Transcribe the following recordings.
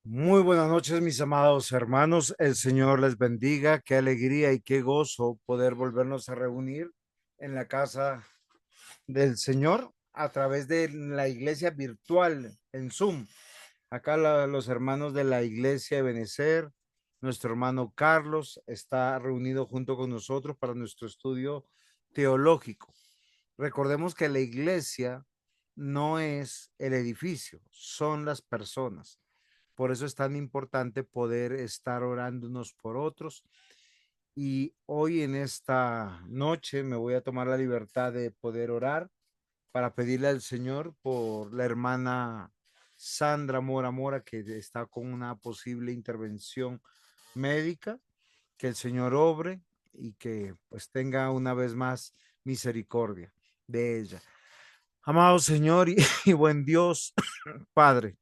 Muy buenas noches, mis amados hermanos. El Señor les bendiga. Qué alegría y qué gozo poder volvernos a reunir en la casa del Señor a través de la iglesia virtual en Zoom. Acá los hermanos de la iglesia de Benecer, nuestro hermano Carlos está reunido junto con nosotros para nuestro estudio teológico. Recordemos que la iglesia no es el edificio, son las personas. Por eso es tan importante poder estar orando unos por otros. Y hoy en esta noche me voy a tomar la libertad de poder orar para pedirle al Señor por la hermana Sandra Mora Mora, que está con una posible intervención médica, que el Señor obre y que pues tenga una vez más misericordia de ella. Amado Señor y buen Dios, Padre,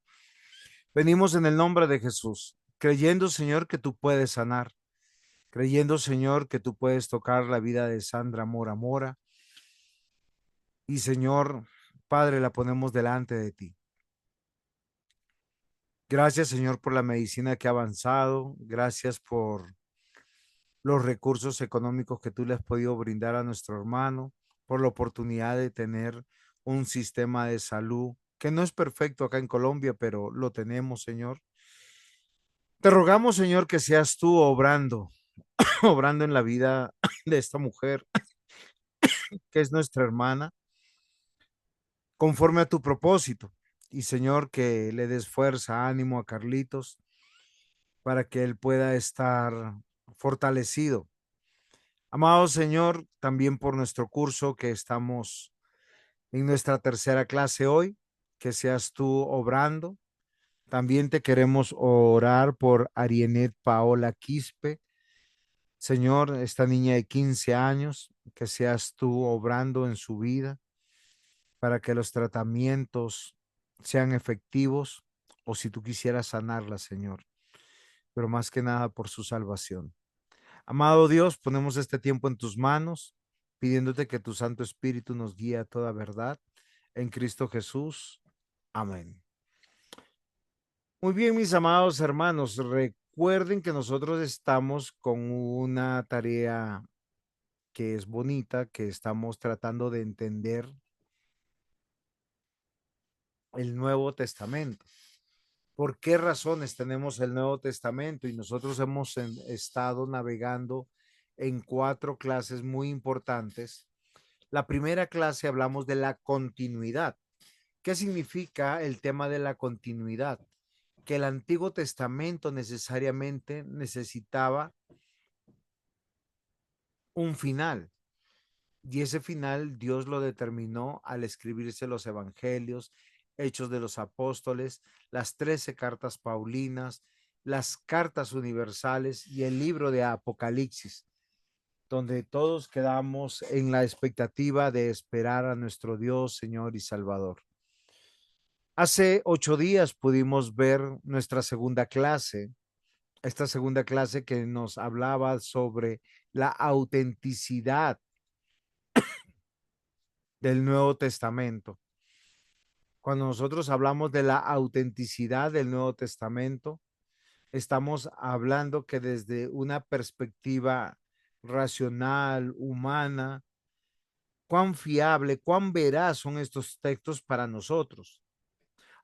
venimos en el nombre de Jesús, creyendo, Señor, que tú puedes sanar, creyendo, Señor, que tú puedes tocar la vida de Sandra Mora Mora. Y, Señor, Padre, la ponemos delante de ti. Gracias, Señor, por la medicina que ha avanzado. Gracias por los recursos económicos que tú le has podido brindar a nuestro hermano, por la oportunidad de tener un sistema de salud que no es perfecto acá en Colombia, pero lo tenemos, Señor. Te rogamos, Señor, que seas tú obrando, obrando en la vida de esta mujer, que es nuestra hermana, conforme a tu propósito. Y, Señor, que le des fuerza, ánimo a Carlitos para que él pueda estar fortalecido. Amado Señor, también por nuestro curso que estamos en nuestra tercera clase hoy, que seas tú obrando. También te queremos orar por Arienet Paola Quispe. Señor, esta niña de 15 años, que seas tú obrando en su vida para que los tratamientos sean efectivos o si tú quisieras sanarla, Señor, pero más que nada por su salvación. Amado Dios, ponemos este tiempo en tus manos, pidiéndote que tu Santo Espíritu nos guíe a toda verdad. En Cristo Jesús. Amén. Muy bien, mis amados hermanos, recuerden que nosotros estamos con una tarea que es bonita, que estamos tratando de entender el Nuevo Testamento. ¿Por qué razones tenemos el Nuevo Testamento? Y nosotros hemos estado navegando en cuatro clases muy importantes. La primera clase hablamos de la continuidad. ¿Qué significa el tema de la continuidad? Que el Antiguo Testamento necesariamente necesitaba un final. Y ese final Dios lo determinó al escribirse los evangelios, Hechos de los Apóstoles, las 13 cartas paulinas, las cartas universales y el libro de Apocalipsis, donde todos quedamos en la expectativa de esperar a nuestro Dios, Señor y Salvador. Hace 8 días pudimos ver nuestra segunda clase, esta segunda clase que nos hablaba sobre la autenticidad del Nuevo Testamento. Cuando nosotros hablamos de la autenticidad del Nuevo Testamento, estamos hablando que desde una perspectiva racional, humana, cuán fiable, cuán veraz son estos textos para nosotros.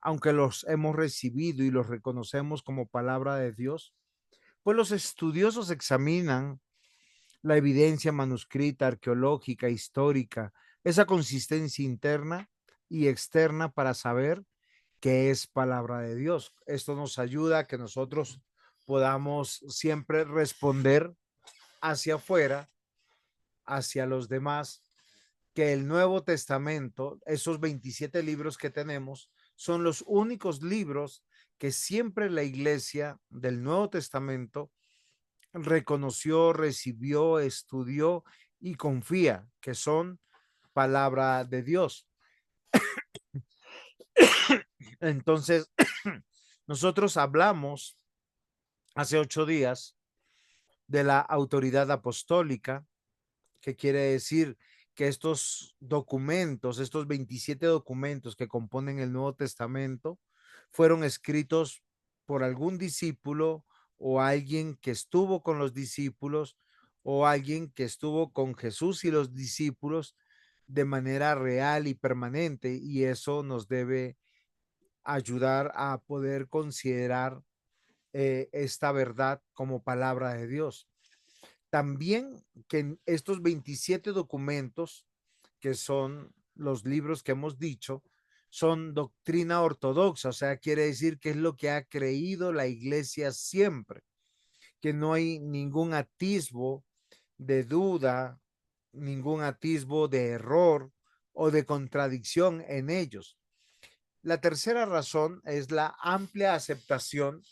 Aunque los hemos recibido y los reconocemos como palabra de Dios, pues los estudiosos examinan la evidencia manuscrita, arqueológica, histórica, esa consistencia interna y externa para saber que es palabra de Dios. Esto nos ayuda a que nosotros podamos siempre responder hacia afuera, hacia los demás, que el Nuevo Testamento, esos 27 libros que tenemos, son los únicos libros que siempre la iglesia del Nuevo Testamento reconoció, recibió, estudió y confía que son palabra de Dios. Entonces, nosotros hablamos hace 8 días de la autoridad apostólica, que quiere decir que estos documentos, estos 27 documentos que componen el Nuevo Testamento, fueron escritos por algún discípulo o alguien que estuvo con los discípulos o alguien que estuvo con Jesús y los discípulos de manera real y permanente, y eso nos debe ayudar a poder considerar esta verdad como palabra de Dios. También que en estos 27 documentos, que son los libros que hemos dicho, son doctrina ortodoxa, o sea, quiere decir que es lo que ha creído la iglesia siempre, que no hay ningún atisbo de duda, ningún atisbo de error o de contradicción en ellos. La tercera razón es la amplia aceptación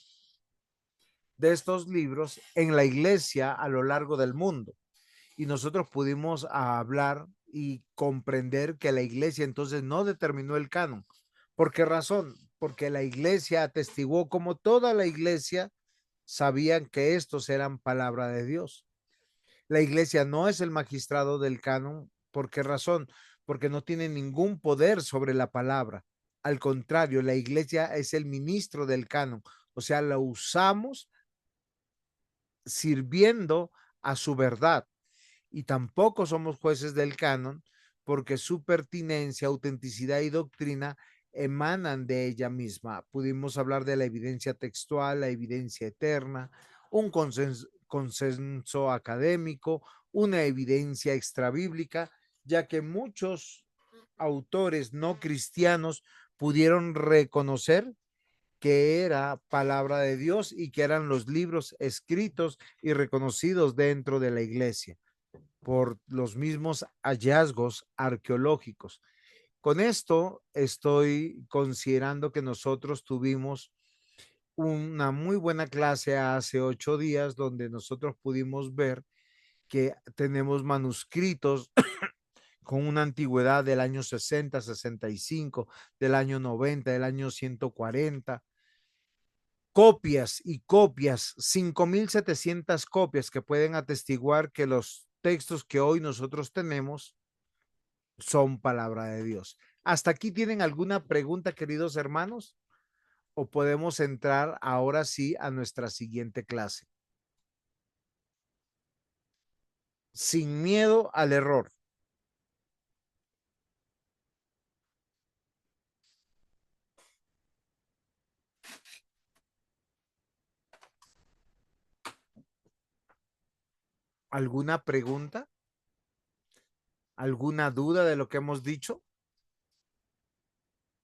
de estos libros en la iglesia a lo largo del mundo. Y nosotros pudimos hablar y comprender que la iglesia entonces no determinó el canon. ¿Por qué razón? Porque la iglesia atestiguó, como toda la iglesia sabían que estos eran palabra de Dios. La iglesia no es el magistrado del canon. ¿Por qué razón? Porque no tiene ningún poder sobre la palabra. Al contrario, la iglesia es el ministro del canon. O sea, la usamos sirviendo a su verdad, y tampoco somos jueces del canon porque su pertinencia, autenticidad y doctrina emanan de ella misma. Pudimos hablar de la evidencia textual, la evidencia eterna, un consenso académico, una evidencia extrabíblica, ya que muchos autores no cristianos pudieron reconocer que era palabra de Dios y que eran los libros escritos y reconocidos dentro de la iglesia por los mismos hallazgos arqueológicos. Con esto estoy considerando que nosotros tuvimos una muy buena clase hace 8 días donde nosotros pudimos ver que tenemos manuscritos con una antigüedad del año 60, 65, del año 90, del año 140, copias y copias, 5.700 copias que pueden atestiguar que los textos que hoy nosotros tenemos son palabra de Dios. ¿Hasta aquí tienen alguna pregunta, queridos hermanos? ¿O podemos entrar ahora sí a nuestra siguiente clase? Sin miedo al error. ¿Alguna pregunta? ¿Alguna duda de lo que hemos dicho?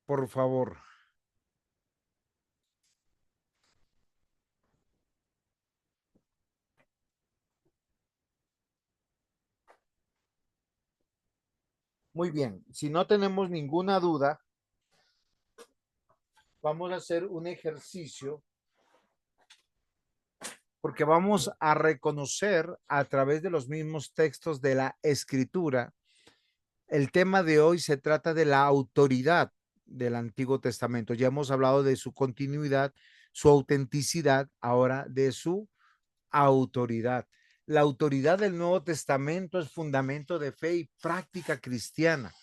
Por favor. Muy bien. Si no tenemos ninguna duda, vamos a hacer un ejercicio porque vamos a reconocer a través de los mismos textos de la escritura. El tema de hoy se trata de la autoridad del Antiguo Testamento. Ya hemos hablado de su continuidad, su autenticidad, ahora de su autoridad. La autoridad del Nuevo Testamento es fundamento de fe y práctica cristiana.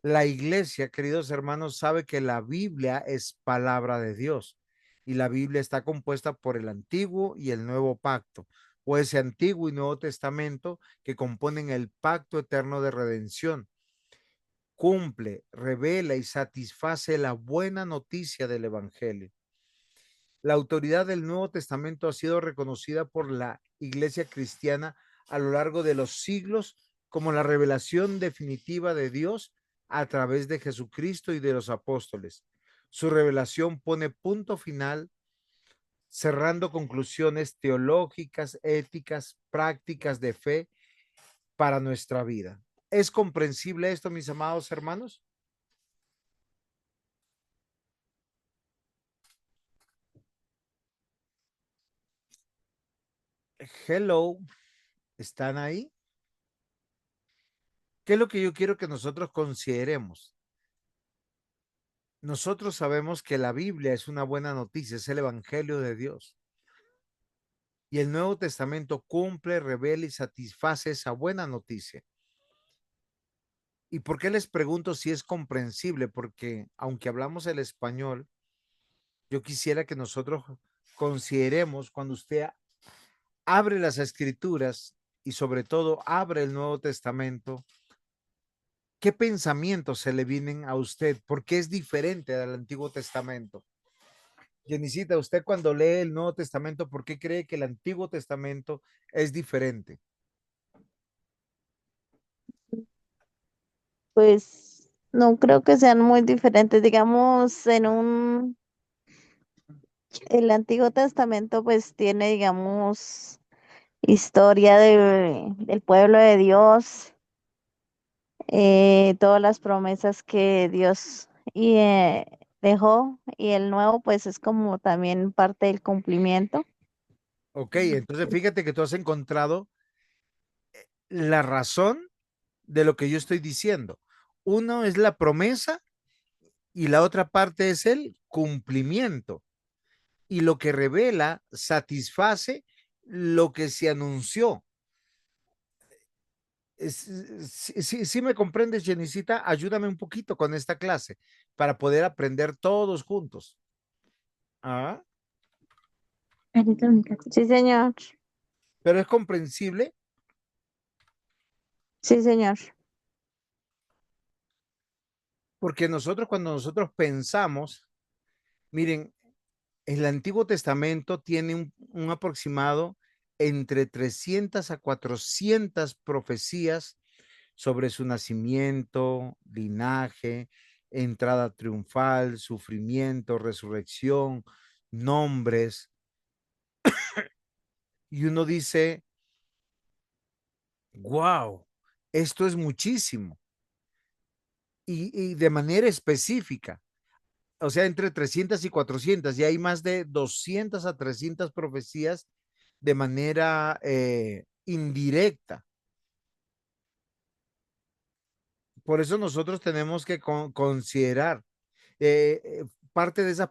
La iglesia, queridos hermanos, sabe que la Biblia es palabra de Dios y la Biblia está compuesta por el Antiguo y el Nuevo Pacto, o ese Antiguo y Nuevo Testamento que componen el pacto eterno de redención. Cumple, revela y satisface la buena noticia del Evangelio. La autoridad del Nuevo Testamento ha sido reconocida por la Iglesia cristiana a lo largo de los siglos como la revelación definitiva de Dios a través de Jesucristo y de los apóstoles. Su revelación pone punto final, cerrando conclusiones teológicas, éticas, prácticas de fe para nuestra vida. ¿Es comprensible esto, mis amados hermanos? Hello, ¿están ahí? ¿Qué es lo que yo quiero que nosotros consideremos? Nosotros sabemos que la Biblia es una buena noticia, es el Evangelio de Dios. Y el Nuevo Testamento cumple, revela y satisface esa buena noticia. ¿Y por qué les pregunto si es comprensible? Porque aunque hablamos el español, yo quisiera que nosotros consideremos cuando usted abre las escrituras y sobre todo abre el Nuevo Testamento, ¿qué pensamientos se le vienen a usted? ¿Por qué es diferente del Antiguo Testamento? Jenicita, usted cuando lee el Nuevo Testamento, ¿por qué cree que el Antiguo Testamento es diferente? Pues no creo que sean muy diferentes. Digamos, el Antiguo Testamento pues tiene, digamos, historia del pueblo de Dios, todas las promesas que Dios dejó, y el nuevo pues es como también parte del cumplimiento. Ok, entonces fíjate que tú has encontrado la razón de lo que yo estoy diciendo. Uno es la promesa y la otra parte es el cumplimiento. Y lo que revela satisface lo que se anunció. Si me comprendes, Jenicita, ayúdame un poquito con esta clase para poder aprender todos juntos. Ah, Sí, señor. pero es comprensible Sí, señor. porque nosotros cuando nosotros pensamos, miren, el Antiguo Testamento tiene un aproximado entre 300 a 400 profecías sobre su nacimiento, linaje, entrada triunfal, sufrimiento, resurrección, nombres. Y uno dice, wow, esto es muchísimo. Y de manera específica, o sea, entre 300 y 400, y hay más de 200 a 300 profecías de manera indirecta. Por eso nosotros tenemos que considerar parte de esas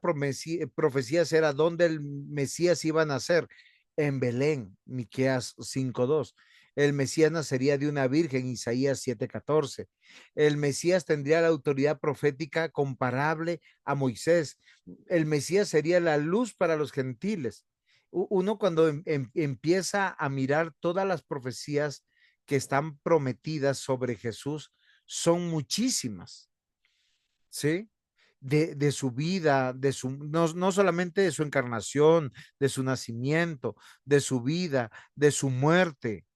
profecías era dónde el Mesías iba a nacer, en Belén, Miqueas 5:2. El Mesías nacería de una virgen, Isaías 7:14. El Mesías tendría la autoridad profética comparable a Moisés. El Mesías sería la luz para los gentiles. Uno cuando empieza a mirar todas las profecías que están prometidas sobre Jesús, son muchísimas, ¿sí? De su vida, no solamente de su encarnación, de su nacimiento, de su vida, de su muerte.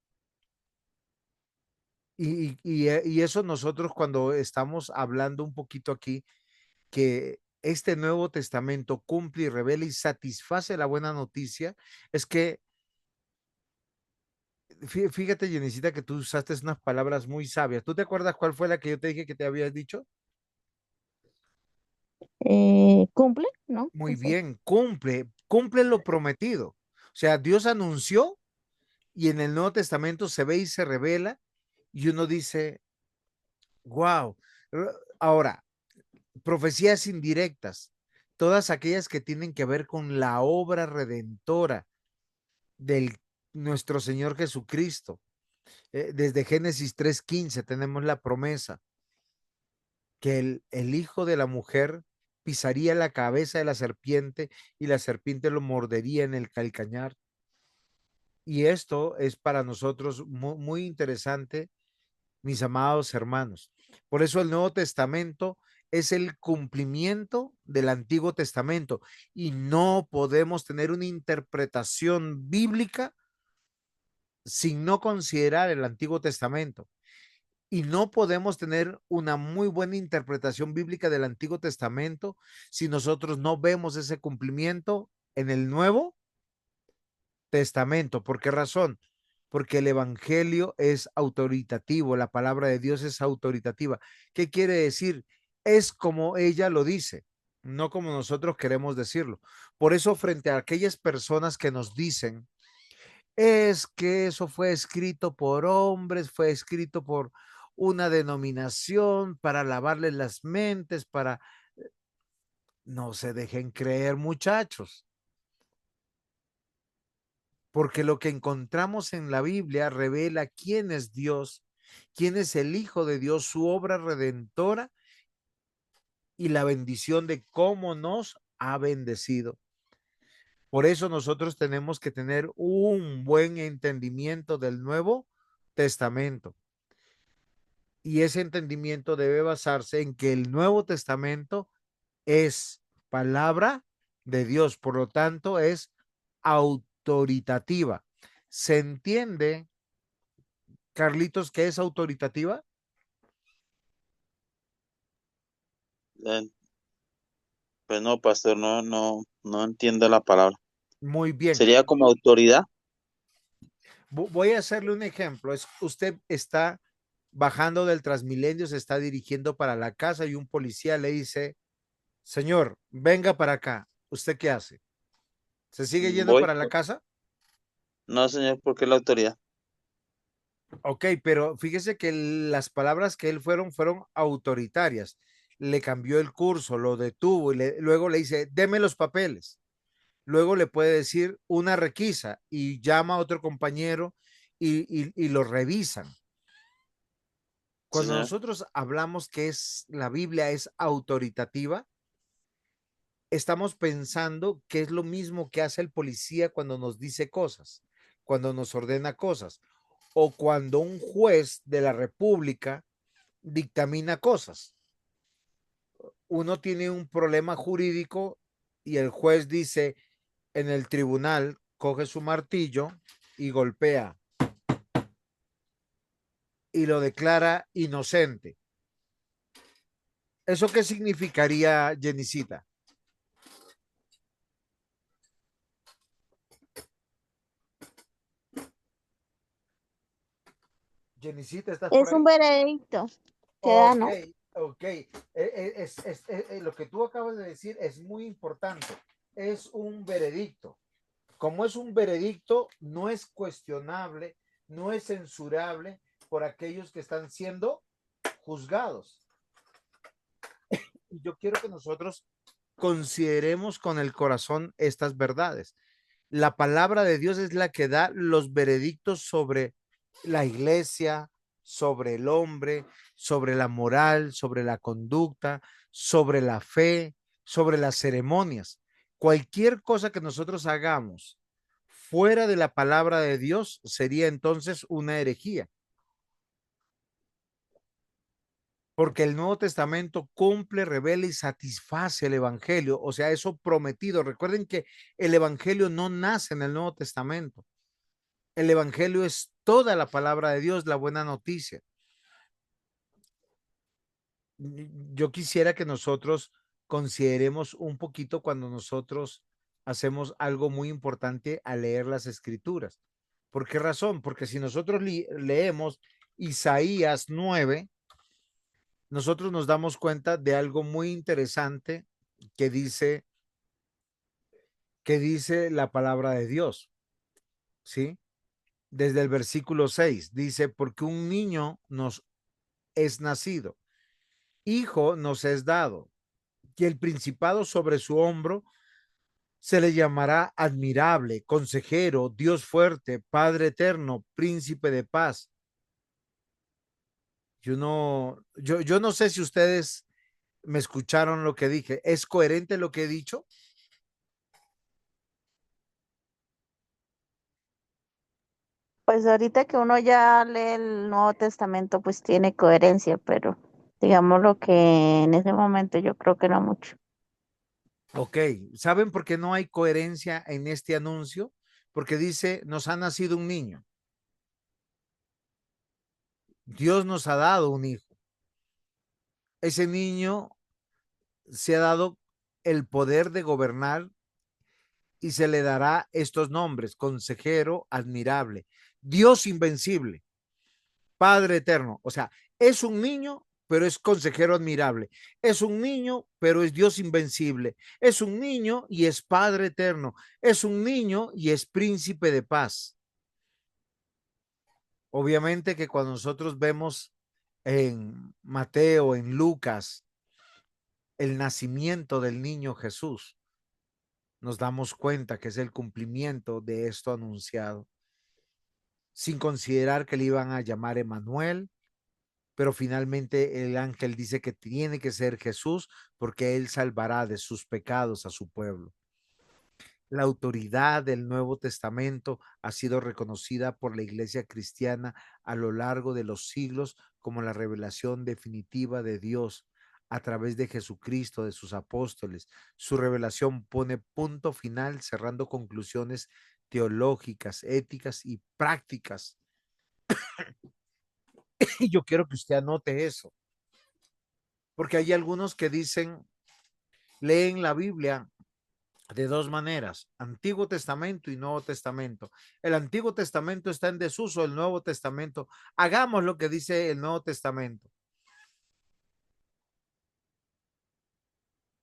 Y eso nosotros cuando estamos hablando un poquito aquí, que este Nuevo Testamento cumple y revela y satisface la buena noticia, es que, fíjate, Jenicita, que tú usaste unas palabras muy sabias. ¿Tú te acuerdas cuál fue la que yo te dije que te habías dicho? ¿Cumple? ¿No? Muy No sé. bien, cumple lo prometido. O sea, Dios anunció y en el Nuevo Testamento se ve y se revela y uno dice, wow. Ahora, profecías indirectas, todas aquellas que tienen que ver con la obra redentora del nuestro Señor Jesucristo. Desde Génesis 3:15 tenemos la promesa que el hijo de la mujer pisaría la cabeza de la serpiente y la serpiente lo mordería en el calcañar. Y esto es para nosotros muy interesante, mis amados hermanos. Por eso el Nuevo Testamento es el cumplimiento del Antiguo Testamento y no podemos tener una interpretación bíblica sin no considerar el Antiguo Testamento. Y no podemos tener una muy buena interpretación bíblica del Antiguo Testamento si nosotros no vemos ese cumplimiento en el Nuevo Testamento. ¿Por qué razón? Porque el Evangelio es autoritativo, la palabra de Dios es autoritativa. ¿Qué quiere decir? Es como ella lo dice, no como nosotros queremos decirlo. Por eso, frente a aquellas personas que nos dicen, es que eso fue escrito por hombres, fue escrito por una denominación para lavarles las mentes, para... No se dejen creer, muchachos, porque lo que encontramos en la Biblia revela quién es Dios, quién es el Hijo de Dios, su obra redentora y la bendición de cómo nos ha bendecido. Por eso nosotros tenemos que tener un buen entendimiento del Nuevo Testamento. Y ese entendimiento debe basarse en que el Nuevo Testamento es palabra de Dios, por lo tanto es autoritativa. ¿Se entiende, Carlitos, que es autoritativa? Eh, Pues no, pastor, no entiendo la palabra. Muy bien. ¿Sería como autoridad? Voy a hacerle un ejemplo. Usted está bajando del Transmilenio, se está dirigiendo para la casa y un policía le dice, señor, venga para acá. ¿Usted qué hace? ¿Se sigue yendo Voy. para la casa? No, señor, ¿por qué la autoridad? Ok, pero fíjese que las palabras que él fueron autoritarias. Le cambió el curso, lo detuvo y luego le dice, deme los papeles. Luego le puede decir una requisa y llama a otro compañero y lo revisan. Sí, Cuando señor. nosotros hablamos que la Biblia es autoritativa, estamos pensando que es lo mismo que hace el policía cuando nos dice cosas, cuando nos ordena cosas, o cuando un juez de la República dictamina cosas. Uno tiene un problema jurídico y el juez dice en el tribunal, coge su martillo y golpea y lo declara inocente. ¿Eso qué significaría, Jenicita? Jenicita, ¿estás por Es un ahí? veredicto que da, Ok, ¿no? ok. Lo que tú acabas de decir es muy importante. Es un veredicto. Como es un veredicto, no es cuestionable, no es censurable por aquellos que están siendo juzgados. Y yo quiero que nosotros consideremos con el corazón estas verdades. La palabra de Dios es la que da los veredictos sobre la iglesia, sobre el hombre, sobre la moral, sobre la conducta, sobre la fe, sobre las ceremonias. Cualquier cosa que nosotros hagamos fuera de la palabra de Dios sería entonces una herejía. Porque el Nuevo Testamento cumple, revela y satisface el Evangelio, o sea, eso prometido. Recuerden que el Evangelio no nace en el Nuevo Testamento. El Evangelio es toda la palabra de Dios, la buena noticia. Yo quisiera que nosotros consideremos un poquito cuando nosotros hacemos algo muy importante al leer las escrituras. ¿Por qué razón? Porque si nosotros leemos Isaías 9, nosotros nos damos cuenta de algo muy interesante que dice, que dice la palabra de Dios, ¿sí? Desde el versículo 6 dice, porque un niño nos es nacido, hijo nos es dado, y el principado sobre su hombro se le llamará admirable, consejero, Dios fuerte, Padre eterno, príncipe de paz. Yo no sé si ustedes me escucharon lo que dije. ¿Es coherente lo que he dicho? Pues ahorita que uno ya lee el Nuevo Testamento, pues tiene coherencia, pero digamos lo que en ese momento yo creo que no mucho. Ok, ¿saben por qué no hay coherencia en este anuncio? Porque dice, nos ha nacido un niño. Dios nos ha dado un hijo. Ese niño se ha dado el poder de gobernar y se le dará estos nombres: consejero, admirable, Dios invencible, Padre eterno. O sea, es un niño, pero es consejero admirable. Es un niño, pero es Dios invencible. Es un niño y es Padre eterno. Es un niño y es príncipe de paz. Obviamente que cuando nosotros vemos en Mateo, en Lucas, el nacimiento del niño Jesús, nos damos cuenta que es el cumplimiento de esto anunciado, sin considerar que le iban a llamar Emanuel, pero finalmente el ángel dice que tiene que ser Jesús porque él salvará de sus pecados a su pueblo. La autoridad del Nuevo Testamento ha sido reconocida por la Iglesia cristiana a lo largo de los siglos como la revelación definitiva de Dios a través de Jesucristo, de sus apóstoles. Su revelación pone punto final, cerrando conclusiones teológicas, éticas y prácticas. Y yo quiero que usted anote eso, porque hay algunos que dicen, leen la Biblia de dos maneras, Antiguo Testamento y Nuevo Testamento. El Antiguo Testamento está en desuso, el Nuevo Testamento. Hagamos lo que dice el Nuevo Testamento.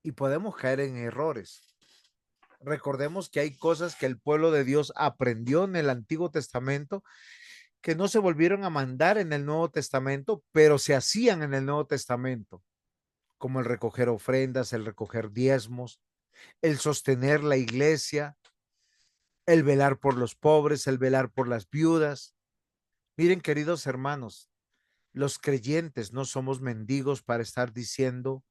Y podemos caer en errores. Recordemos que hay cosas que el pueblo de Dios aprendió en el Antiguo Testamento que no se volvieron a mandar en el Nuevo Testamento, pero se hacían en el Nuevo Testamento, como el recoger ofrendas, el recoger diezmos, el sostener la iglesia, el velar por los pobres, el velar por las viudas. Miren, queridos hermanos, los creyentes no somos mendigos para estar diciendo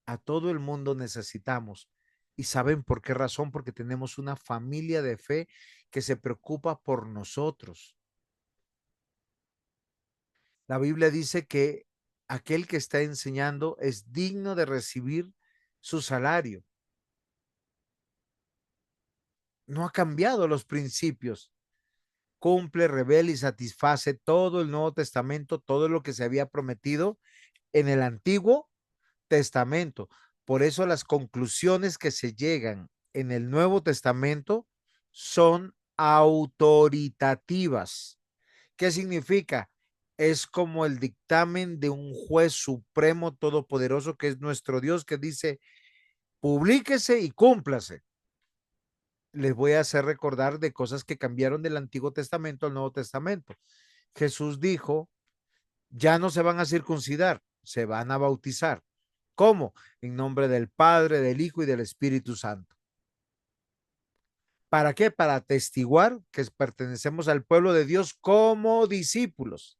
a todo el mundo necesitamos. ¿Y saben por qué razón? Porque tenemos una familia de fe que se preocupa por nosotros. La Biblia dice que aquel que está enseñando es digno de recibir su salario. No ha cambiado los principios. Cumple, revela y satisface todo el Nuevo Testamento, todo lo que se había prometido en el Antiguo Testamento. Por eso las conclusiones que se llegan en el Nuevo Testamento son autoritativas. ¿Qué significa? Es como el dictamen de un juez supremo todopoderoso que es nuestro Dios que dice, publíquese y cúmplase. Les voy a hacer recordar de cosas que cambiaron del Antiguo Testamento al Nuevo Testamento. Jesús dijo, ya no se van a circuncidar, se van a bautizar. ¿Cómo? En nombre del Padre, del Hijo y del Espíritu Santo. ¿Para qué? Para atestiguar que pertenecemos al pueblo de Dios como discípulos.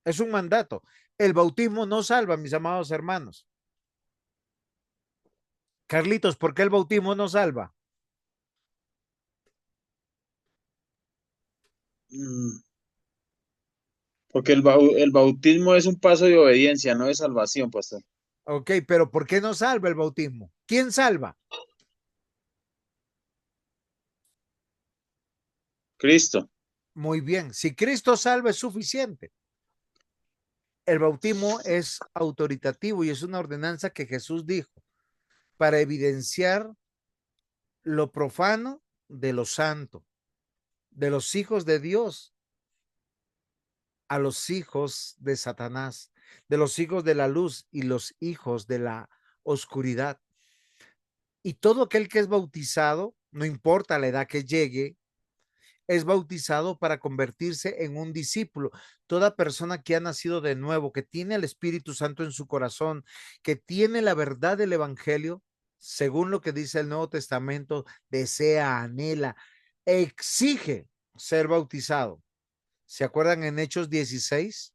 Es un mandato. El bautismo no salva, mis amados hermanos. Carlitos, ¿por qué el bautismo no salva? Porque el bautismo es un paso de obediencia, no de salvación, pastor. Ok, pero ¿por qué no salva el bautismo? ¿Quién salva? Cristo. Muy bien, si Cristo salva es suficiente. El bautismo es autoritativo y es una ordenanza que Jesús dijo para evidenciar lo profano de lo santo, de los hijos de Dios a los hijos de Satanás, de los hijos de la luz y los hijos de la oscuridad. Y todo aquel que es bautizado, no importa la edad que llegue, es bautizado para convertirse en un discípulo. Toda persona que ha nacido de nuevo, que tiene el Espíritu Santo en su corazón, que tiene la verdad del Evangelio, según lo que dice el Nuevo Testamento, desea, anhela, exige ser bautizado. ¿Se acuerdan en Hechos 16?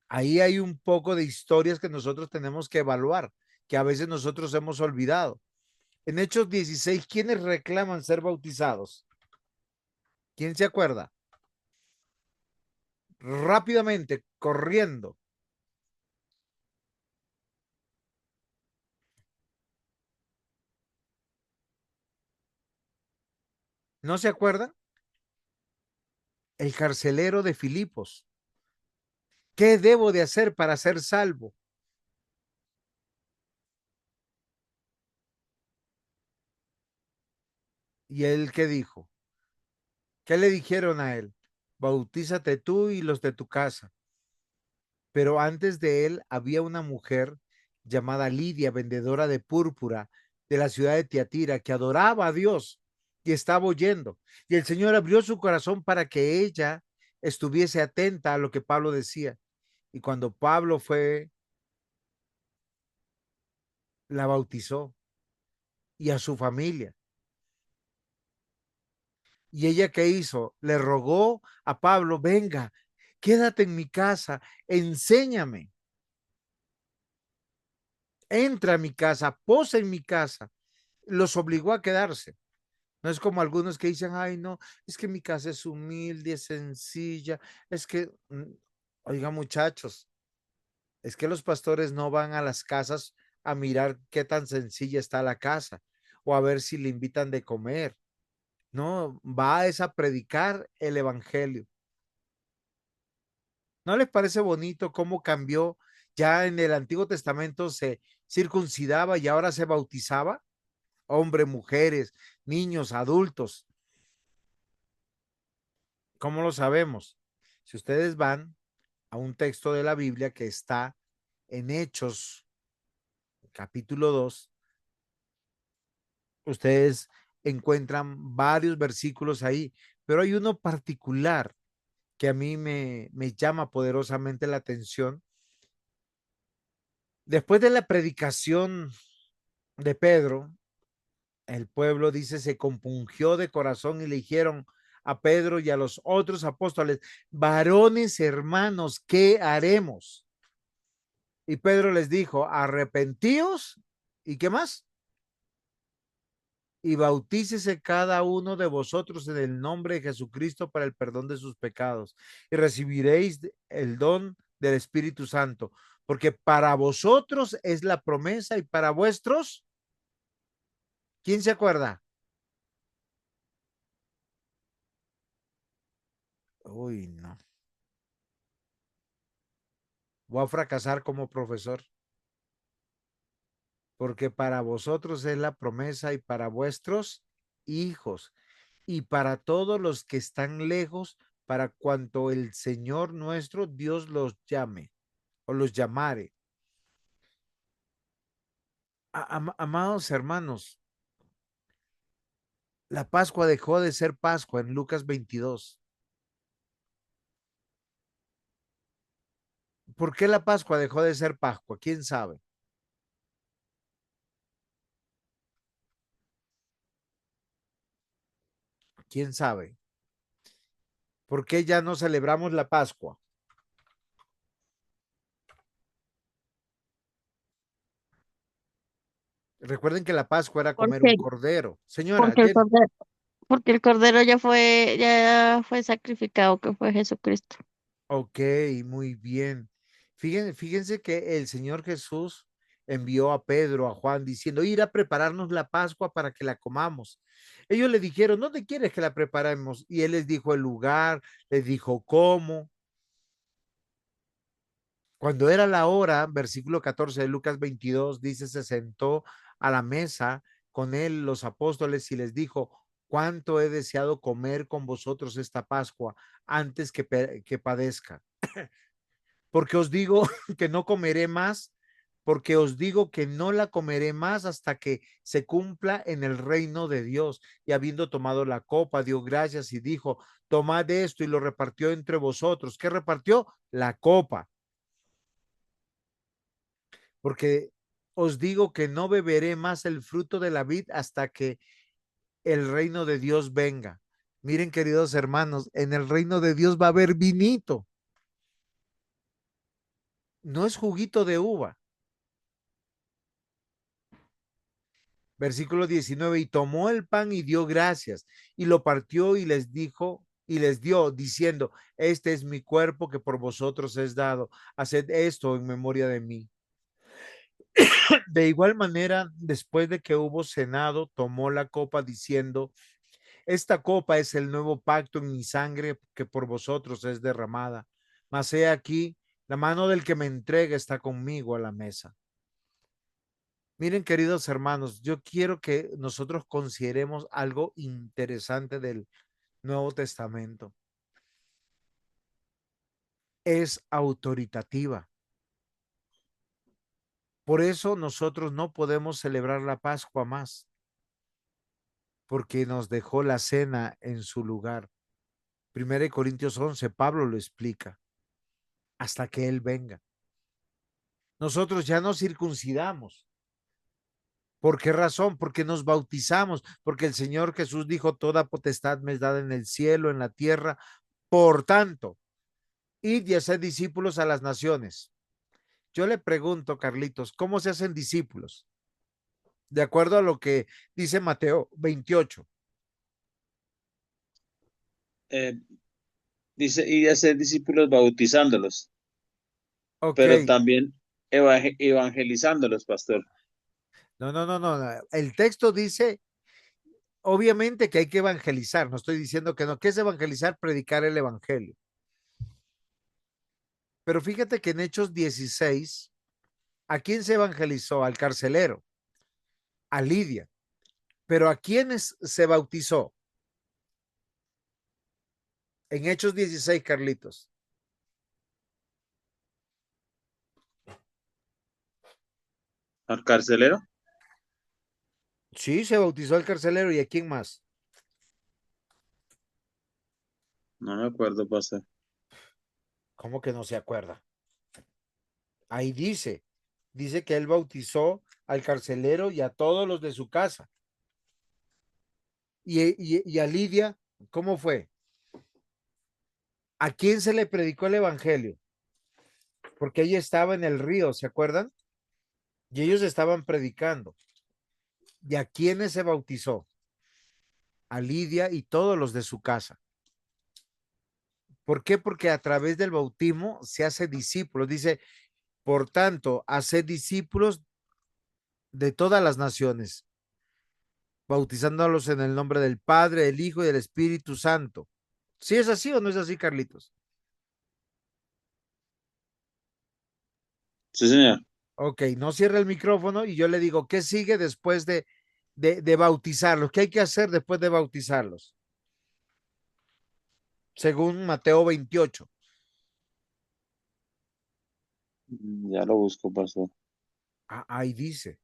Ahí hay un poco de historias que nosotros tenemos que evaluar, que a veces nosotros hemos olvidado. En Hechos 16, ¿quiénes reclaman ser bautizados? ¿Quién se acuerda? Rápidamente, corriendo. ¿No se acuerdan? El carcelero de Filipos. ¿Qué debo de hacer para ser salvo? ¿Y él qué dijo? ¿Qué le dijeron a él? Bautízate tú y los de tu casa. Pero antes de él había una mujer llamada Lidia, vendedora de púrpura de la ciudad de Tiatira, que adoraba a Dios y estaba oyendo. Y el Señor abrió su corazón para que ella estuviese atenta a lo que Pablo decía. Y cuando Pablo fue, la bautizó y a su familia. ¿Y ella qué hizo? Le rogó a Pablo, venga, quédate en mi casa, enséñame, entra a mi casa, posa en mi casa. Los obligó a quedarse. No es como algunos que dicen, ay, no, es que mi casa es humilde, es sencilla, es que, oiga, muchachos, es que los pastores no van a las casas a mirar qué tan sencilla está la casa o a ver si le invitan de comer. No, va es a predicar el evangelio. ¿No les parece bonito cómo cambió? Ya en el Antiguo Testamento se circuncidaba y ahora se bautizaba. Hombres, mujeres, niños, adultos. ¿Cómo lo sabemos? Si ustedes van a un texto de la Biblia que está en Hechos, capítulo 2, ustedes encuentran varios versículos ahí, pero hay uno particular que a mí me llama poderosamente la atención. Después de la predicación de Pedro, el pueblo dice se compungió de corazón y le dijeron a Pedro y a los otros apóstoles, varones hermanos, ¿qué haremos? Y Pedro les dijo, arrepentíos y ¿qué más? Y bautícese cada uno de vosotros en el nombre de Jesucristo para el perdón de sus pecados y recibiréis el don del Espíritu Santo, porque para vosotros es la promesa y para vuestros, ¿quién se acuerda? Uy, no, voy a fracasar como profesor, porque para vosotros es la promesa y para vuestros hijos y para todos los que están lejos, para cuanto el Señor nuestro Dios los llame o los llamare. Amados hermanos, la Pascua dejó de ser Pascua en Lucas 22. ¿Por qué la Pascua dejó de ser Pascua? ¿Quién sabe? ¿Quién sabe? ¿Por qué ya no celebramos la Pascua? Recuerden que la Pascua era comer un Porque, cordero. Señora, porque porque el cordero ya fue sacrificado, que fue Jesucristo. ok, muy bien. Fíjense que el Señor Jesús envió a Pedro, a Juan, diciendo, ir a prepararnos la Pascua para que la comamos. Ellos le dijeron, ¿dónde quieres que la preparemos? Y él les dijo el lugar, les dijo cómo. Cuando era la hora, versículo 14 de Lucas 22, dice, se sentó a la mesa con él los apóstoles y les dijo, cuánto he deseado comer con vosotros esta Pascua antes que padezca. Porque os digo que no comeré más, porque os digo que no la comeré más hasta que se cumpla en el reino de Dios. Y habiendo tomado la copa, dio gracias y dijo, tomad esto y lo repartió entre vosotros. ¿Qué repartió? La copa. Porque os digo que no beberé más el fruto de la vid hasta que el reino de Dios venga. Miren, queridos hermanos, en el reino de Dios va a haber vinito. No es juguito de uva. Versículo 19, y tomó el pan y dio gracias, y lo partió y les dijo, y les dio, diciendo, este es mi cuerpo que por vosotros es dado, haced esto en memoria de mí. De igual manera, después de que hubo cenado, tomó la copa diciendo, esta copa es el nuevo pacto en mi sangre que por vosotros es derramada. Mas he aquí, la mano del que me entrega está conmigo a la mesa. Miren, queridos hermanos, yo quiero que nosotros consideremos algo interesante del Nuevo Testamento. Es autoritativa. Por eso nosotros no podemos celebrar la Pascua más, porque nos dejó la cena en su lugar. 1 Corintios 11, Pablo lo explica, hasta que Él venga. Nosotros ya nos circuncidamos. ¿Por qué razón? Porque nos bautizamos, porque el Señor Jesús dijo, toda potestad me es dada en el cielo, en la tierra. Por tanto, Id y haced discípulos a las naciones. Yo le pregunto, Carlitos, ¿cómo se hacen discípulos? De acuerdo a lo que dice Mateo 28. Eh, dice, y de ser discípulos bautizándolos, Ok, pero también evangelizándolos, pastor. no, no, no, no. El texto dice, obviamente que hay que evangelizar, no estoy diciendo que no. ¿Qué es evangelizar? Predicar el evangelio. Pero fíjate que en Hechos 16, ¿a quién se evangelizó? Al carcelero, a Lidia. Pero ¿a quiénes se bautizó? En Hechos 16, Carlitos. ¿Al carcelero? Sí, se bautizó al carcelero. ¿Y a quién más? No me acuerdo, pastor. ¿Cómo que no se acuerda? Ahí dice que él bautizó al carcelero y a todos los de su casa. Y a Lidia, ¿cómo fue? ¿A quién se le predicó el evangelio? Porque ella estaba en el río, ¿se acuerdan? Y ellos estaban predicando. ¿Y a quiénes se bautizó? A Lidia y todos los de su casa. ¿Por qué? Porque a través del bautismo se hace discípulos. Dice, por tanto, haced discípulos de todas las naciones, bautizándolos en el nombre del Padre, del Hijo y del Espíritu Santo. ¿Sí es así o no es así, Carlitos? Sí, señor. Ok, no cierra el micrófono y yo le digo, ¿qué sigue después de bautizarlos? ¿Qué hay que hacer después de bautizarlos? Según Mateo 28. Ya lo busco, pastor. Ahí dice.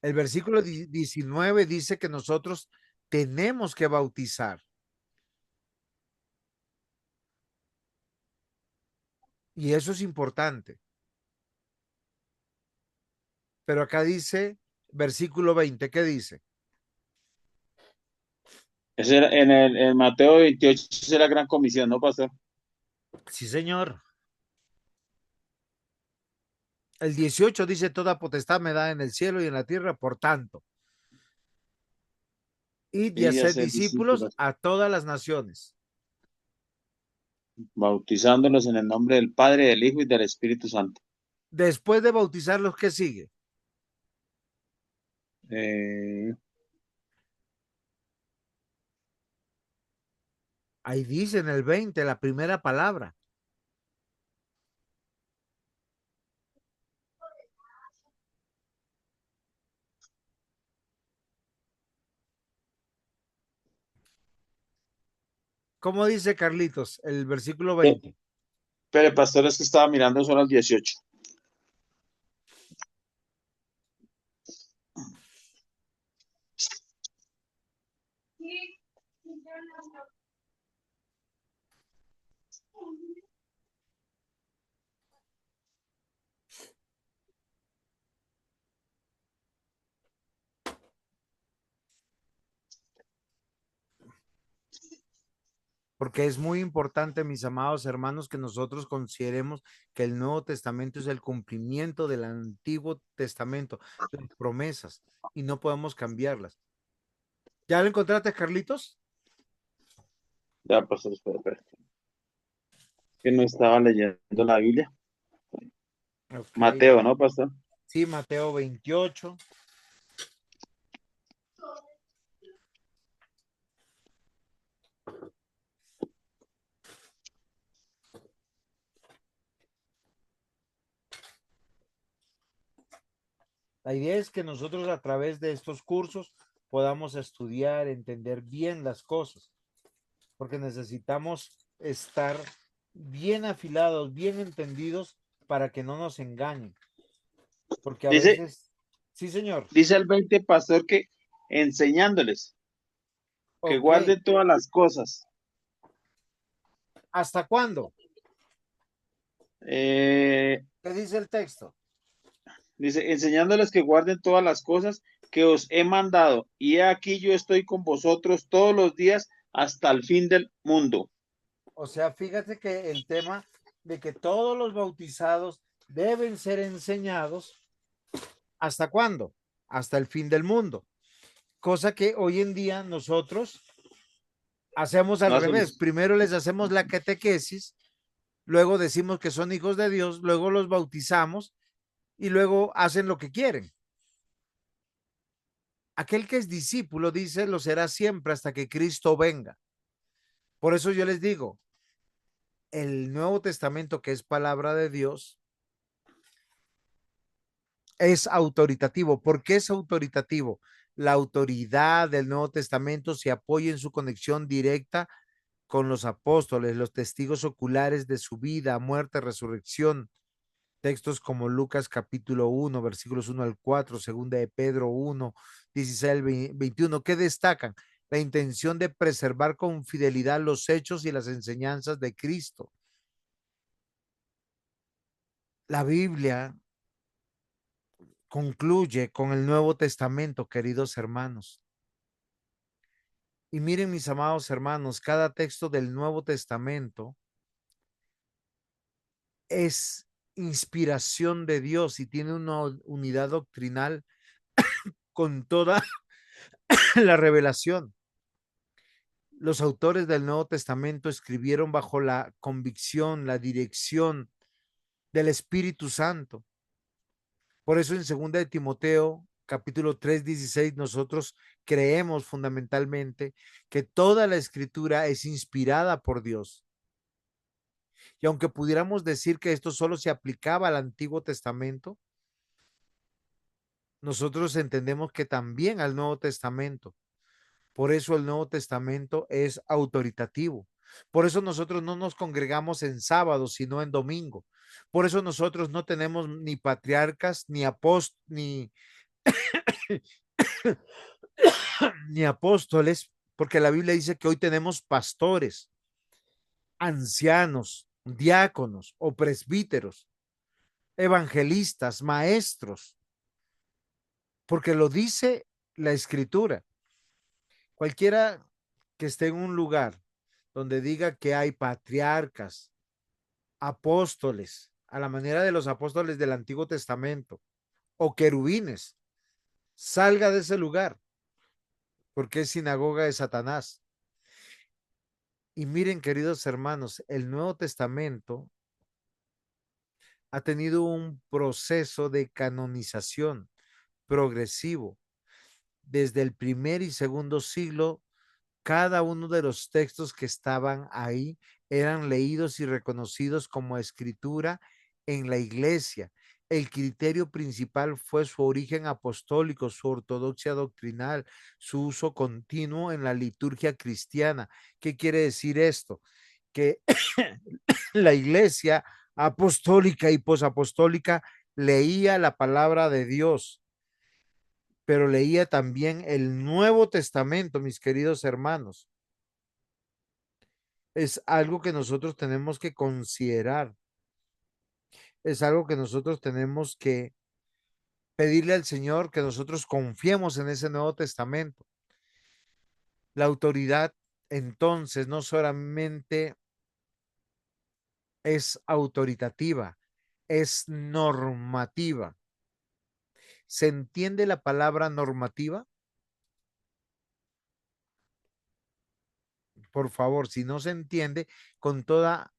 El versículo 19 dice que nosotros tenemos que bautizar. Y eso es importante. Pero acá dice, versículo 20, ¿qué dice? Ese era, en Mateo 28 es la gran comisión, ¿no, pastor? Sí, señor. El 18 dice, toda potestad me da en el cielo y en la tierra, por tanto, id y Y hacer hacer discípulos discípulos, a todas las naciones. bautizándolos en el nombre del Padre, del Hijo y del Espíritu Santo. Después de bautizarlos, ¿qué sigue? Eh, Ahí dice en el 20 la primera palabra. ¿Cómo dice Carlitos? El versículo pe- 20. pero, pastor, es que estaba mirando solo el 18. Porque es muy importante, mis amados hermanos, que nosotros consideremos que el Nuevo Testamento es el cumplimiento del Antiguo Testamento, las promesas, y no podemos cambiarlas. ¿Ya lo encontraste, Carlitos? Ya, pastor, espera, espera. Que no estaba leyendo la Biblia. Ok. Mateo, ¿no, pastor? Sí, Mateo 28. La idea es que nosotros a través de estos cursos podamos estudiar, entender bien las cosas, porque necesitamos estar bien afilados, bien entendidos para que no nos engañen, porque a Dice, veces, sí, señor, dice el 20, pastor, que enseñándoles que ok, guarden todas las cosas. ¿hasta cuándo? Eh, ¿Qué dice el texto? Dice, enseñándoles que guarden todas las cosas que os he mandado. Y he aquí yo estoy con vosotros todos los días hasta el fin del mundo. O sea, fíjate que el tema de que todos los bautizados deben ser enseñados. ¿Hasta cuándo? Hasta el fin del mundo. Cosa que hoy en día nosotros hacemos al No revés. hacemos. Primero les hacemos la catequesis, luego decimos que son hijos de Dios, luego los bautizamos y luego hacen lo que quieren. Aquel que es discípulo, dice, lo será siempre hasta que Cristo venga. Por eso yo les digo, el Nuevo Testamento, que es palabra de Dios, es autoritativo. ¿Por qué es autoritativo? La autoridad del Nuevo Testamento se apoya en su conexión directa con los apóstoles, los testigos oculares de su vida, muerte, resurrección. Textos como Lucas capítulo 1, versículos 1 al 4, segunda de Pedro 1, 16 al 21, que destacan la intención de preservar con fidelidad los hechos y las enseñanzas de Cristo. La Biblia concluye con el Nuevo Testamento, queridos hermanos. Y miren, mis amados hermanos, cada texto del Nuevo Testamento es inspiración de Dios y tiene una unidad doctrinal con toda la revelación. Los autores del Nuevo Testamento escribieron bajo la convicción, la dirección del Espíritu Santo. Por eso en 2 de Timoteo, capítulo 3, 16, nosotros creemos fundamentalmente que toda la escritura es inspirada por Dios. Y aunque pudiéramos decir que esto solo se aplicaba al Antiguo Testamento, nosotros entendemos que también al Nuevo Testamento. Por eso el Nuevo Testamento es autoritativo. Por eso nosotros no nos congregamos en sábado, sino en domingo. Por eso nosotros no tenemos ni patriarcas, ni apóstoles, porque la Biblia dice que hoy tenemos pastores, ancianos, diáconos o presbíteros, evangelistas, maestros, porque lo dice la Escritura. Cualquiera que esté en un lugar donde diga que hay patriarcas, apóstoles, a la manera de los apóstoles del Antiguo Testamento, o querubines, salga de ese lugar, porque es sinagoga de Satanás. Y miren, queridos hermanos, el Nuevo Testamento ha tenido un proceso de canonización progresivo. Desde el primer y segundo siglo, cada uno de los textos que estaban ahí eran leídos y reconocidos como escritura en la iglesia. El criterio principal fue su origen apostólico, su ortodoxia doctrinal, su uso continuo en la liturgia cristiana. ¿Qué quiere decir esto? Que la iglesia apostólica y posapostólica leía la palabra de Dios, pero leía también el Nuevo Testamento, mis queridos hermanos. Es algo que nosotros tenemos que considerar, es algo que nosotros tenemos que pedirle al Señor que nosotros confiemos en ese Nuevo Testamento. La autoridad entonces no solamente es autoritativa, es normativa. ¿Se entiende la palabra normativa? Por favor, si no se entiende, con toda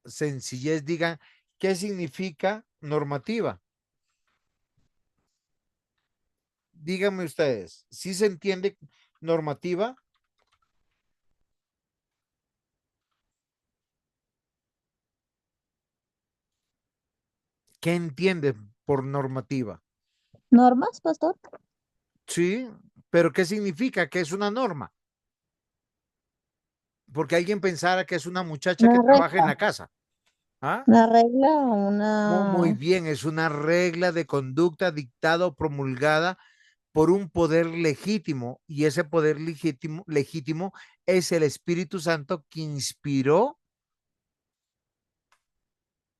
sencillez digan qué significa normativa. Díganme ustedes, ¿sí se entiende normativa? ¿Qué entiende por normativa? ¿Normas, pastor? Sí, pero ¿qué significa? ¿Que es una norma? Porque alguien pensara que es una muchacha que Una trabaja en regla, la casa. ¿Ah? una regla, Muy una... bien, es una regla de conducta dictada o promulgada por un poder legítimo y ese poder legítimo es el Espíritu Santo que inspiró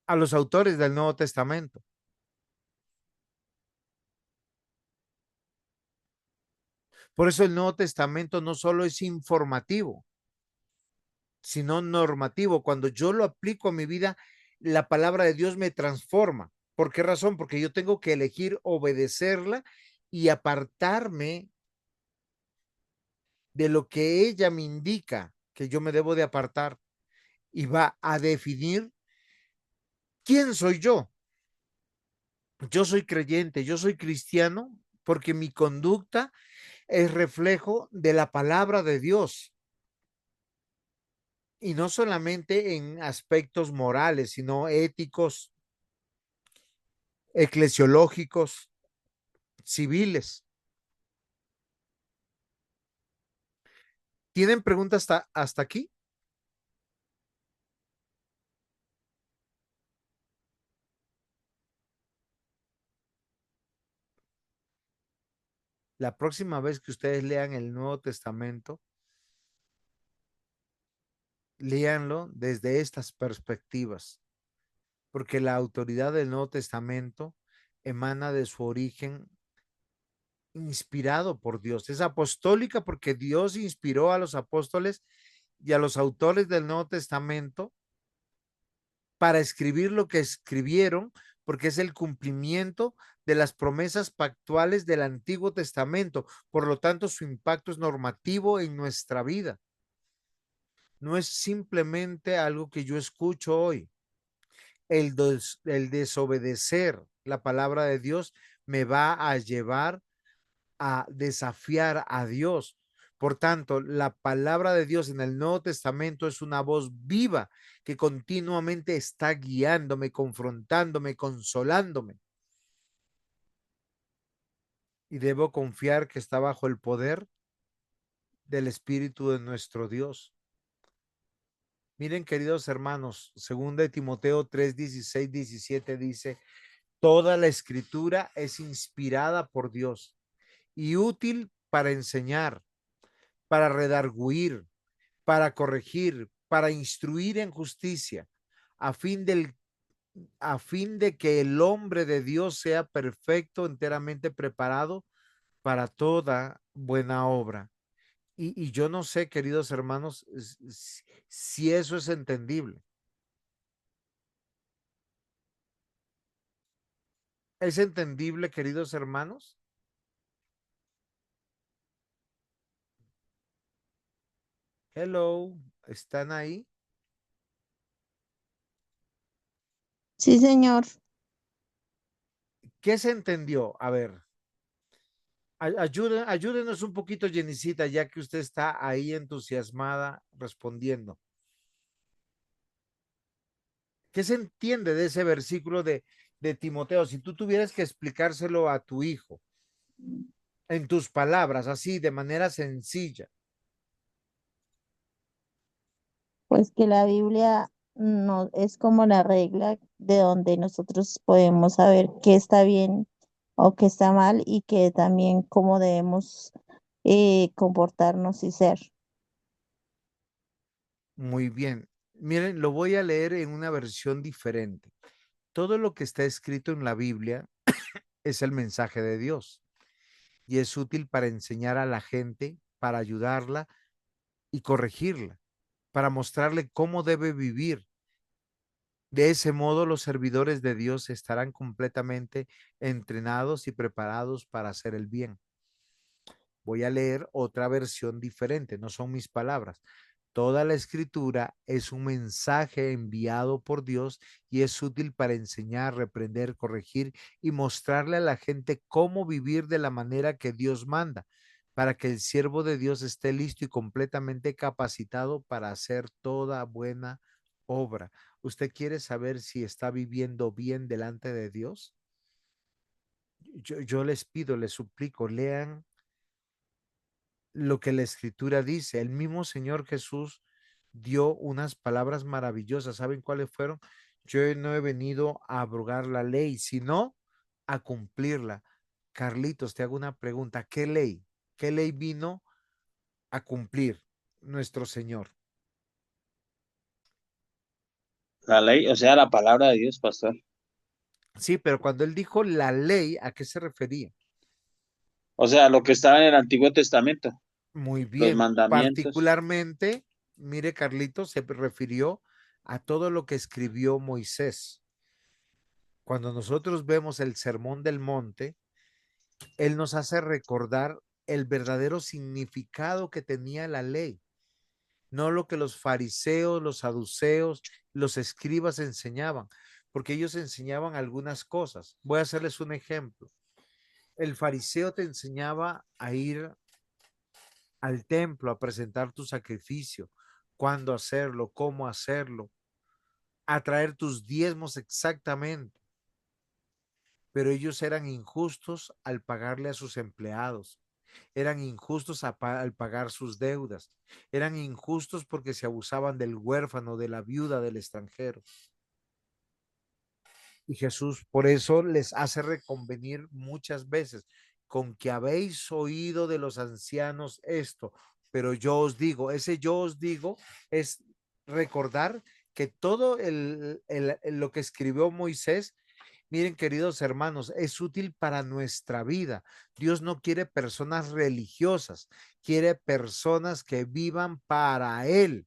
a los autores del Nuevo Testamento. Por eso el Nuevo Testamento no solo es informativo, sino normativo. Cuando yo lo aplico a mi vida, la palabra de Dios me transforma. ¿Por qué razón? Porque yo tengo que elegir obedecerla y apartarme de lo que ella me indica que yo me debo de apartar, y va a definir quién soy yo. Yo soy creyente, yo soy cristiano porque mi conducta es reflejo de la palabra de Dios, y no solamente en aspectos morales, sino éticos, eclesiológicos, civiles. ¿Tienen preguntas hasta aquí? La próxima vez que ustedes lean el Nuevo Testamento, léanlo desde estas perspectivas, porque la autoridad del Nuevo Testamento emana de su origen inspirado por Dios. Es apostólica porque Dios inspiró a los apóstoles y a los autores del Nuevo Testamento para escribir lo que escribieron, porque es el cumplimiento de las promesas pactuales del Antiguo Testamento. Por lo tanto, su impacto es normativo en nuestra vida. No es simplemente algo que yo escucho hoy. El desobedecer la palabra de Dios me va a llevar a desafiar a Dios. Por tanto, la palabra de Dios en el Nuevo Testamento es una voz viva que continuamente está guiándome, confrontándome, consolándome. Y debo confiar que está bajo el poder del Espíritu de nuestro Dios. Miren, queridos hermanos, 2 Timoteo 3, 16, 17 dice: toda la escritura es inspirada por Dios y útil para enseñar, para redarguir, para corregir, para instruir en justicia, a fin, del, a fin de que el hombre de Dios sea perfecto, enteramente preparado para toda buena obra. Y yo no sé, queridos hermanos, si eso es entendible. ¿Es entendible, queridos hermanos? Hello, ¿están ahí? Sí, señor. ¿Qué se entendió? A ver, ayúdenos un poquito, Jenicita, ya que usted está ahí entusiasmada respondiendo. ¿Qué se entiende de ese versículo de Timoteo? Si tú tuvieras que explicárselo a tu hijo en tus palabras, así, de manera sencilla. Pues que la Biblia no es como la regla de donde nosotros podemos saber qué está bien o qué está mal y que también cómo debemos comportarnos y ser. Muy bien. Miren, lo voy a leer en una versión diferente. Todo lo que está escrito en la Biblia es el mensaje de Dios y es útil para enseñar a la gente, para ayudarla y corregirla, para mostrarle cómo debe vivir. De ese modo, los servidores de Dios estarán completamente entrenados y preparados para hacer el bien. Voy a leer otra versión diferente, no son mis palabras. Toda la escritura es un mensaje enviado por Dios y es útil para enseñar, reprender, corregir y mostrarle a la gente cómo vivir de la manera que Dios manda, para que el siervo de Dios esté listo y completamente capacitado para hacer toda buena obra. ¿Usted quiere saber si está viviendo bien delante de Dios? Yo les pido, les suplico, lean lo que la escritura dice. El mismo Señor Jesús dio unas palabras maravillosas. ¿Saben cuáles fueron? Yo no he venido a abrogar la ley, sino a cumplirla. Carlitos, te hago una pregunta. ¿Qué ley? ¿Qué ley vino a cumplir nuestro Señor? La ley, o sea, la palabra de Dios, pastor. Sí, pero cuando él dijo la ley, ¿a qué se refería? O sea, lo que estaba en el Antiguo Testamento, Muy los bien, mandamientos. particularmente, mire, Carlitos se refirió a todo lo que escribió Moisés. Cuando nosotros vemos el Sermón del Monte, él nos hace recordar el verdadero significado que tenía la ley, no lo que los fariseos, los saduceos, los escribas enseñaban, porque ellos enseñaban algunas cosas. Voy a hacerles un ejemplo. El fariseo te enseñaba a ir al templo a presentar tu sacrificio, cuándo hacerlo, cómo hacerlo, a traer tus diezmos exactamente. Pero ellos eran injustos al pagarle a sus empleados, eran injustos al pagar sus deudas, eran injustos porque se abusaban del huérfano, de la viuda, del extranjero. Y Jesús por eso les hace reconvenir muchas veces, con que habéis oído de los ancianos esto, pero yo os digo, ese yo os digo es recordar que todo lo que escribió Moisés, miren, queridos hermanos, es útil para nuestra vida. Dios no quiere personas religiosas, quiere personas que vivan para Él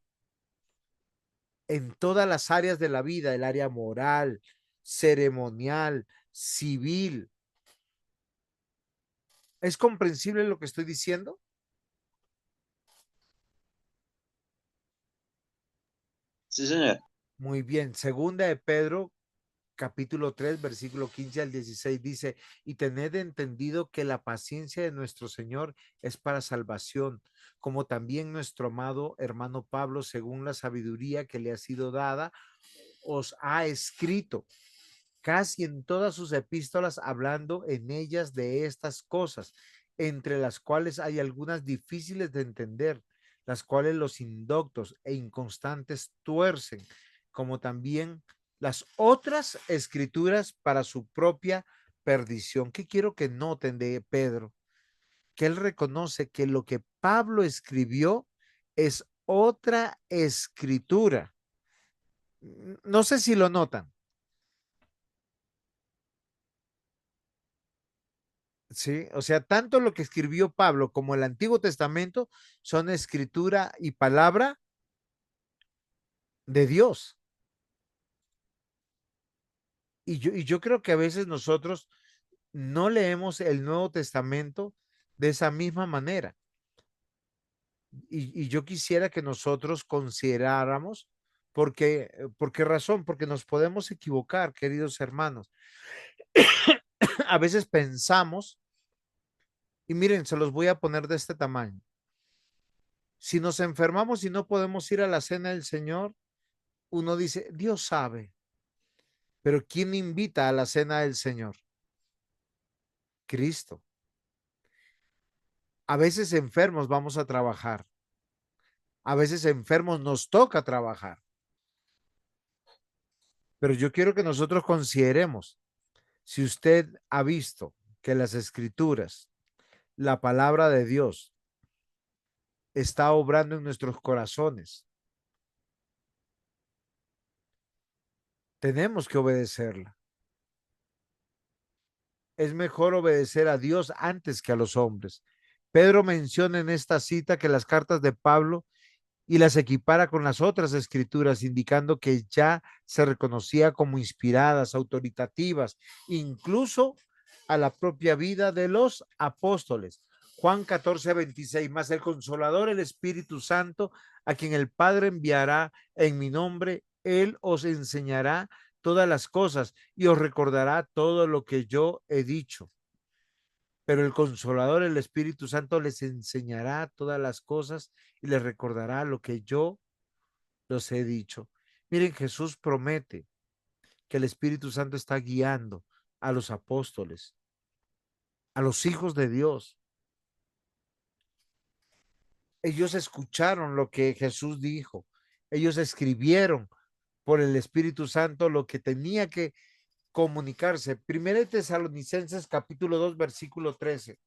en todas las áreas de la vida, el área moral, ceremonial, civil. ¿Es comprensible lo que estoy diciendo? Sí, señor. Muy bien. Segunda de Pedro, capítulo 3, versículo 15 al 16 dice, y tened entendido que la paciencia de nuestro Señor es para salvación, como también nuestro amado hermano Pablo, según la sabiduría que le ha sido dada, os ha escrito casi en todas sus epístolas, hablando en ellas de estas cosas, entre las cuales hay algunas difíciles de entender, las cuales los indoctos e inconstantes tuercen, como también las otras escrituras para su propia perdición. ¿Qué quiero que noten de Pedro? Que él reconoce que lo que Pablo escribió es otra escritura. No sé si lo notan. Sí, o sea, tanto lo que escribió Pablo como el Antiguo Testamento son escritura y palabra de Dios. Y yo creo que a veces nosotros no leemos el Nuevo Testamento de esa misma manera. Y yo quisiera que nosotros consideráramos, ¿por qué razón? Porque nos podemos equivocar, queridos hermanos. A veces pensamos, y miren, se los voy a poner de este tamaño. Si nos enfermamos y no podemos ir a la cena del Señor, uno dice, Dios sabe, pero ¿quién invita a la cena del Señor? Cristo. A veces enfermos vamos a trabajar, a veces enfermos nos toca trabajar, pero yo quiero que nosotros consideremos, si usted ha visto que las escrituras, la palabra de Dios, está obrando en nuestros corazones, tenemos que obedecerla. Es mejor obedecer a Dios antes que a los hombres. Pedro menciona en esta cita que las cartas de Pablo y las equipara con las otras escrituras, indicando que ya se reconocía como inspiradas, autoritativas, incluso a la propia vida de los apóstoles. Juan 14:26, más el Consolador, el Espíritu Santo, a quien el Padre enviará en mi nombre, él os enseñará todas las cosas y os recordará todo lo que yo he dicho. Pero el Consolador, el Espíritu Santo, les enseñará todas las cosas y les recordará lo que yo los he dicho. Miren, Jesús promete que el Espíritu Santo está guiando a los apóstoles, a los hijos de Dios. Ellos escucharon lo que Jesús dijo. Ellos escribieron por el Espíritu Santo lo que tenía que comunicarse. Primera de Tesalonicenses capítulo 2 versículo 13.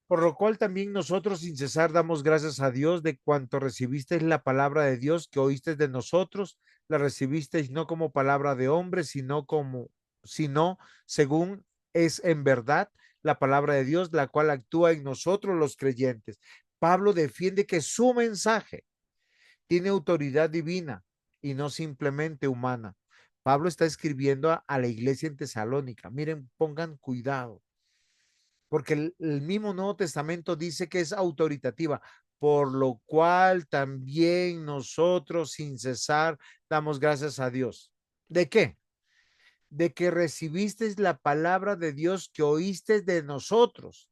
Por lo cual también nosotros sin cesar damos gracias a Dios de cuanto recibisteis la palabra de Dios que oísteis de nosotros, la recibisteis no como palabra de hombre, sino según es en verdad la palabra de Dios, la cual actúa en nosotros los creyentes. Pablo defiende que su mensaje tiene autoridad divina y no simplemente humana. Pablo está escribiendo a la iglesia en Tesalónica. Miren, pongan cuidado, porque el mismo Nuevo Testamento dice que es autoritativa, por lo cual también nosotros sin cesar damos gracias a Dios. ¿De qué? De que recibisteis la palabra de Dios que oísteis de nosotros.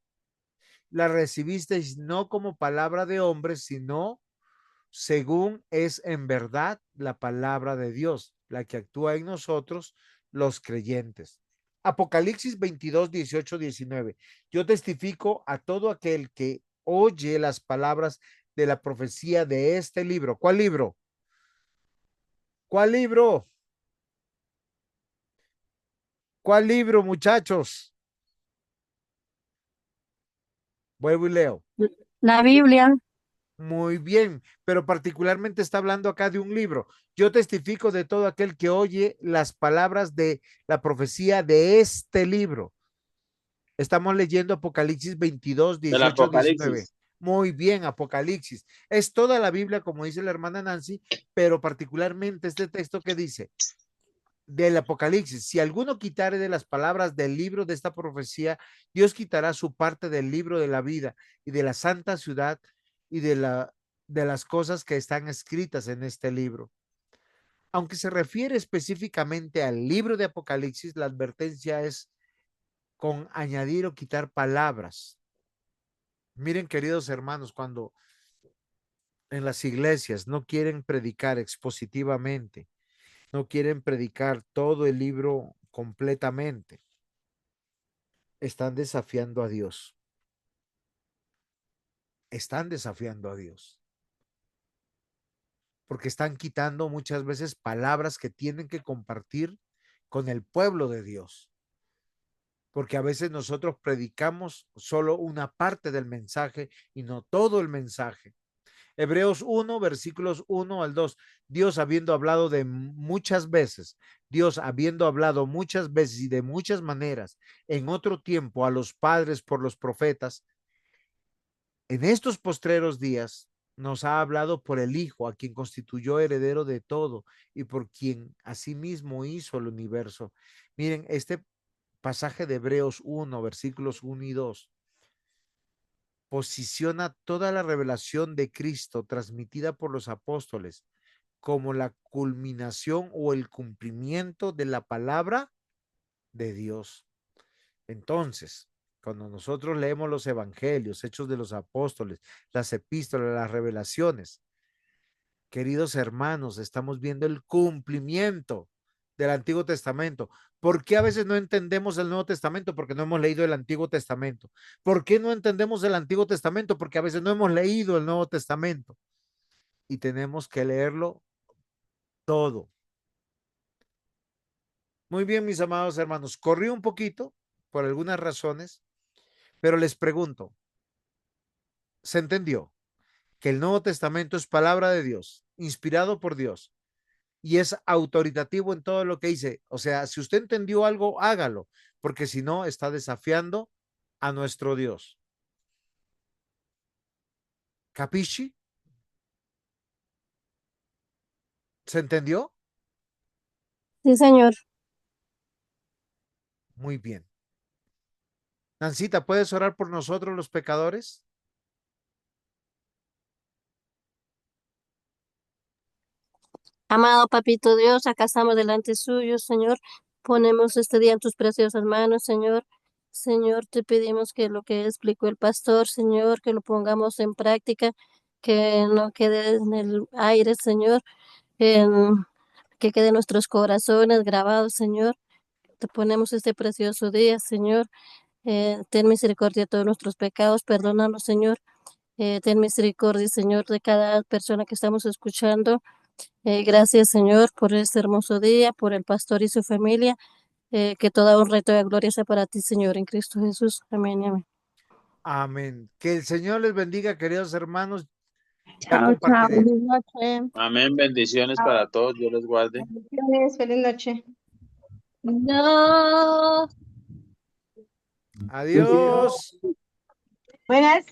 La recibisteis no como palabra de hombres, sino según es en verdad la palabra de Dios, la que actúa en nosotros, los creyentes. Apocalipsis 22, 18, 19. Yo testifico a todo aquel que oye las palabras de la profecía de este libro. ¿Cuál libro? ¿Cuál libro? ¿Cuál libro, muchachos? Vuelvo y leo. La Biblia. Muy bien, pero particularmente está hablando acá de un libro. Yo testifico de todo aquel que oye las palabras de la profecía de este libro. Estamos leyendo Apocalipsis 22, Del 18, 19. Apocalipsis. Muy bien, Apocalipsis. Es toda la Biblia, como dice la hermana Nancy, pero particularmente este texto que dice del Apocalipsis, si alguno quitare de las palabras del libro de esta profecía, Dios quitará su parte del libro de la vida y de la santa ciudad y de las cosas que están escritas en este libro. Aunque se refiere específicamente al libro de Apocalipsis, la advertencia es con añadir o quitar palabras. Miren, queridos hermanos, cuando en las iglesias no quieren predicar expositivamente, no quieren predicar todo el libro completamente, están desafiando a Dios. Están desafiando a Dios. Porque están quitando muchas veces palabras que tienen que compartir con el pueblo de Dios. Porque a veces nosotros predicamos solo una parte del mensaje y no todo el mensaje. Hebreos 1, versículos 1 al 2. Dios habiendo hablado de muchas veces, Dios habiendo hablado muchas veces y de muchas maneras en otro tiempo a los padres por los profetas, en estos postreros días nos ha hablado por el Hijo, a quien constituyó heredero de todo y por quien asimismo hizo el universo. Miren, este pasaje de Hebreos 1, versículos 1 y 2 posiciona toda la revelación de Cristo transmitida por los apóstoles como la culminación o el cumplimiento de la palabra de Dios. Entonces, cuando nosotros leemos los evangelios, hechos de los apóstoles, las epístolas, las revelaciones, queridos hermanos, estamos viendo el cumplimiento del Antiguo Testamento. ¿Por qué a veces no entendemos el Nuevo Testamento? Porque no hemos leído el Antiguo Testamento. ¿Por qué no entendemos el Antiguo Testamento? Porque a veces no hemos leído el Nuevo Testamento y tenemos que leerlo todo. Muy bien, mis amados hermanos, corrí un poquito por algunas razones, pero les pregunto, ¿se entendió que el Nuevo Testamento es palabra de Dios, inspirado por Dios y es autoritativo en todo lo que dice? O sea, si usted entendió algo, hágalo, porque si no, está desafiando a nuestro Dios. ¿Capisci? ¿Se entendió? Sí, señor. Muy bien. Nancita, ¿puedes orar por nosotros los pecadores? Amado Papito Dios, acá estamos delante suyo, Señor. Ponemos este día en tus preciosas manos, Señor. Señor, te pedimos que lo que explicó el pastor, Señor, que lo pongamos en práctica, que no quede en el aire, Señor, que quede en nuestros corazones grabados, Señor. Te ponemos este precioso día, Señor. Ten misericordia de todos nuestros pecados, perdónanos, Señor. Ten misericordia, Señor, de cada persona que estamos escuchando. Gracias, Señor, por este hermoso día, por el pastor y su familia. Que toda honra y toda gloria sea para ti, Señor, en Cristo Jesús. Amén y amén. Amén. Que el Señor les bendiga, queridos hermanos. Ya Chao, chao. compartiré. Feliz noche. Amén. Bendiciones Chao. para todos. Dios les guarde. Bendiciones, feliz noche. No. Adiós. Buenas.